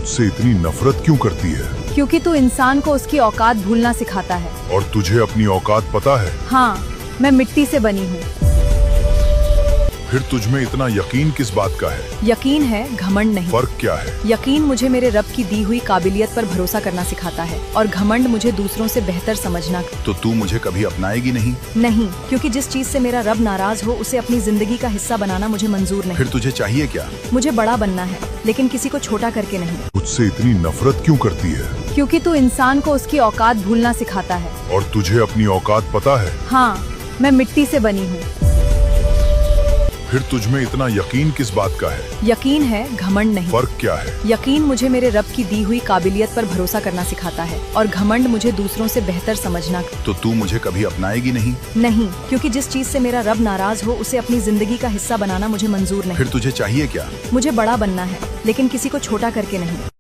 मुझसे इतनी नफरत क्यों करती है? क्योंकि तू इंसान को उसकी औकात भूलना सिखाता है। और तुझे अपनी औकात पता है? हाँ, मैं मिट्टी से बनी हूँ। फिर तुझमें इतना यकीन किस बात का है? यकीन है, घमंड नहीं। फर्क क्या है? यकीन मुझे मेरे रब की दी हुई काबिलियत पर भरोसा करना सिखाता है और घमंड मुझे दूसरों से बेहतर समझना। तो तू मुझे कभी अपनाएगी नहीं? नहीं, क्योंकि जिस चीज से मेरा रब नाराज हो उसे अपनी जिंदगी का हिस्सा बनाना मुझे मंजूर नहीं। फिर तुझे चाहिए क्या? मुझे बड़ा बनना है, लेकिन किसी को छोटा करके नहीं। मुझसे इतनी नफरत क्यों करती है? क्योंकि तू इंसान को उसकी औकात भूलना सिखाता है। और तुझे अपनी औकात पता है? हाँ, मैं मिट्टी से बनी हूँ। फिर तुझमें इतना यकीन किस बात का है? यकीन है, घमंड नहीं। फर्क क्या है? यकीन मुझे मेरे रब की दी हुई काबिलियत पर भरोसा करना सिखाता है और घमंड मुझे दूसरों से बेहतर समझना। तो तू मुझे कभी अपनाएगी नहीं? नहीं, क्योंकि जिस चीज से मेरा रब नाराज हो उसे अपनी जिंदगी का हिस्सा बनाना मुझे मंजूर नहीं। फिर तुझे चाहिए क्या? मुझे बड़ा बनना है, लेकिन किसी को छोटा करके नहीं।